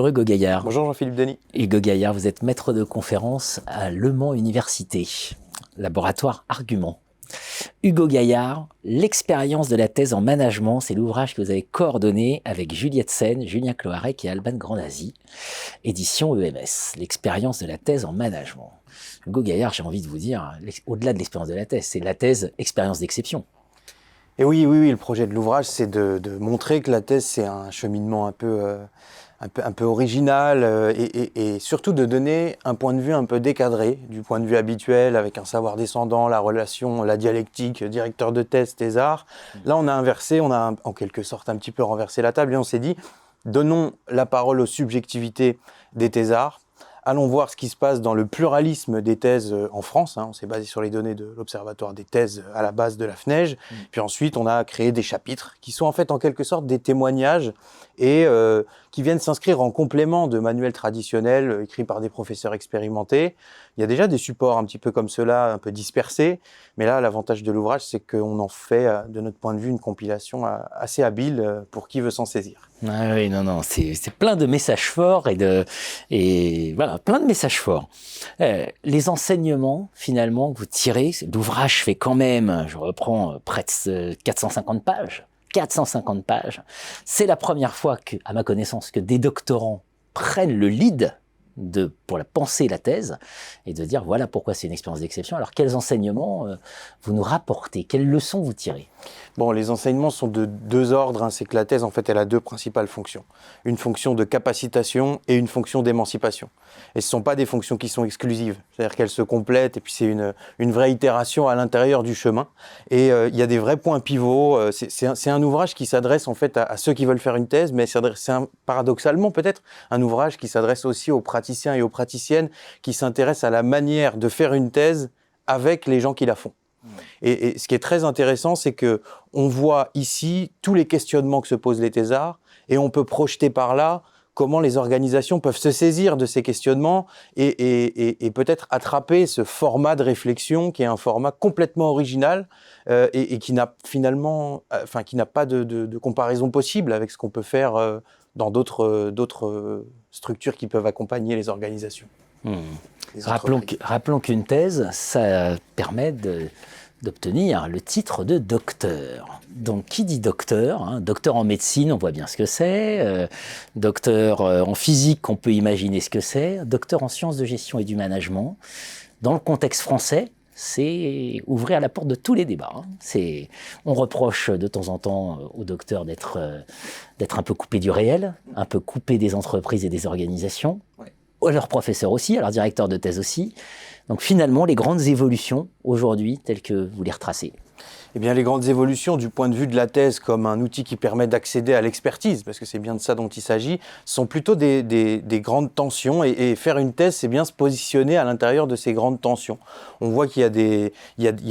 Bonjour Hugo Gaillard. Bonjour Jean-Philippe Denis. Hugo Gaillard, vous êtes maître de conférence à Le Mans Université, laboratoire Argument. Hugo Gaillard, l'expérience de la thèse en management, c'est l'ouvrage que vous avez coordonné avec Juliette Sen, Julien Cloarec et Alban Grandazzi, édition EMS, l'expérience de la thèse en management. Hugo Gaillard, j'ai envie de vous dire, au-delà de l'expérience de la thèse, c'est la thèse expérience d'exception. Et oui, le projet de l'ouvrage, c'est de montrer que la thèse, c'est un cheminement un peu original et surtout de donner un point de vue un peu décadré du point de vue habituel avec un savoir descendant, la relation, la dialectique, directeur de thèse, thésard. Là, on a inversé, on a en quelque sorte un petit peu renversé la table et on s'est dit, donnons la parole aux subjectivités des thésards. Allons voir ce qui se passe dans le pluralisme des thèses en France. On s'est basé sur les données de l'Observatoire des thèses à la base de la FNEJ. Puis ensuite, on a créé des chapitres qui sont en fait en quelque sorte des témoignages et qui viennent s'inscrire en complément de manuels traditionnels écrits par des professeurs expérimentés. Il y a déjà des supports un petit peu comme ceux-là, un peu dispersés. Mais là, l'avantage de l'ouvrage, c'est qu'on en fait, de notre point de vue, une compilation assez habile pour qui veut s'en saisir. Ah oui, non, c'est plein de messages forts et voilà, plein de messages forts. Les enseignements, finalement, que vous tirez, l'ouvrage fait quand même, je reprends, près de 450 pages. 450 pages. C'est la première fois que, à ma connaissance, que des doctorants prennent le lead pour la penser la thèse et de dire voilà pourquoi c'est une expérience d'exception. Alors quels enseignements vous nous rapportez? Quelles leçons vous tirez? Bon, les enseignements sont de deux ordres. C'est que la thèse, en fait, elle a deux principales fonctions. Une fonction de capacitation et une fonction d'émancipation. Et ce ne sont pas des fonctions qui sont exclusives. C'est-à-dire qu'elles se complètent et puis c'est une vraie itération à l'intérieur du chemin. Et il y a des vrais points pivots. C'est un ouvrage qui s'adresse en fait à ceux qui veulent faire une thèse, mais c'est paradoxalement peut-être un ouvrage qui s'adresse aussi aux praticiens et aux praticiennes qui s'intéressent à la manière de faire une thèse avec les gens qui la font. Et ce qui est très intéressant, c'est que on voit ici tous les questionnements que se posent les thésards et on peut projeter par là comment les organisations peuvent se saisir de ces questionnements et peut-être attraper ce format de réflexion qui est un format complètement original et qui n'a finalement, qui n'a pas de comparaison possible avec ce qu'on peut faire dans d'autres structures qui peuvent accompagner les organisations. Rappelons qu'une thèse, ça permet d'obtenir le titre de docteur. Donc, qui dit docteur, docteur en médecine, on voit bien ce que c'est, docteur en physique, on peut imaginer ce que c'est, docteur en sciences de gestion et du management. Dans le contexte français, c'est ouvrir la porte de tous les débats. On reproche de temps en temps aux docteurs d'être un peu coupés du réel, un peu coupés des entreprises et des organisations. Ouais. À leurs professeurs aussi, à leurs directeurs de thèse aussi. Donc finalement, les grandes évolutions aujourd'hui, telles que vous les retracez. Eh bien, les grandes évolutions du point de vue de la thèse comme un outil qui permet d'accéder à l'expertise, parce que c'est bien de ça dont il s'agit, sont plutôt des grandes tensions. Et faire une thèse, c'est bien se positionner à l'intérieur de ces grandes tensions. On voit qu'il y a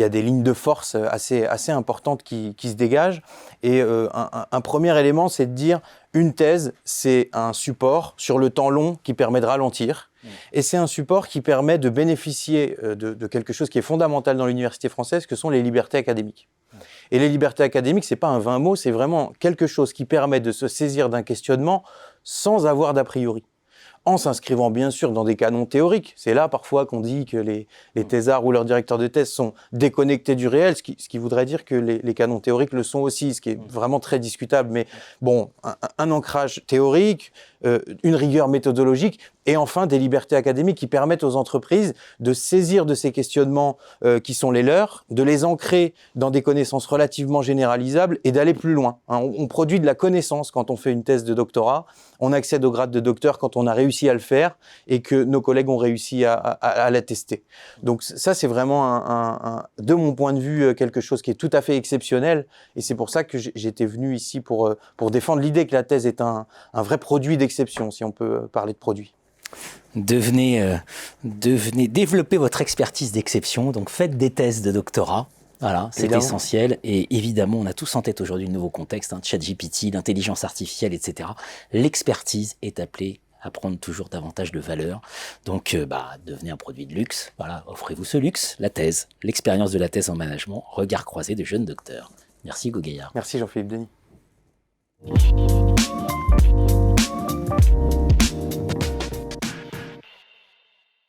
des lignes de force assez importantes qui se dégagent. Et un premier élément, c'est de dire une thèse, c'est un support sur le temps long qui permet de ralentir. Et c'est un support qui permet de bénéficier de quelque chose qui est fondamental dans l'université française, que sont les libertés académiques. Et les libertés académiques, c'est pas un vain mot, c'est vraiment quelque chose qui permet de se saisir d'un questionnement sans avoir d'a priori. En s'inscrivant bien sûr dans des canons théoriques. C'est là parfois qu'on dit que les thésards ou leurs directeurs de thèse sont déconnectés du réel, ce qui voudrait dire que les canons théoriques le sont aussi, ce qui est vraiment très discutable. Mais bon, un ancrage théorique, une rigueur méthodologique et enfin des libertés académiques qui permettent aux entreprises de saisir de ces questionnements qui sont les leurs, de les ancrer dans des connaissances relativement généralisables et d'aller plus loin. On produit de la connaissance quand on fait une thèse de doctorat, on accède au grade de docteur quand on a réussi à le faire et que nos collègues ont réussi à l'attester. Donc ça, c'est vraiment, de mon point de vue, quelque chose qui est tout à fait exceptionnel et c'est pour ça que j'étais venu ici pour défendre l'idée que la thèse est un vrai produit d'exception, si on peut parler de produit. Devenez développer votre expertise d'exception, donc faites des thèses de doctorat. Voilà, c'est essentiel. Et évidemment, on a tous en tête aujourd'hui le nouveau contexte, ChatGPT, l'intelligence artificielle, etc. L'expertise est appelée à prendre toujours davantage de valeur. Donc, devenez un produit de luxe. Voilà, offrez-vous ce luxe, la thèse, l'expérience de la thèse en management, regard croisé de jeunes docteurs. Merci Hugo Gaillard. Merci Jean-Philippe Denis.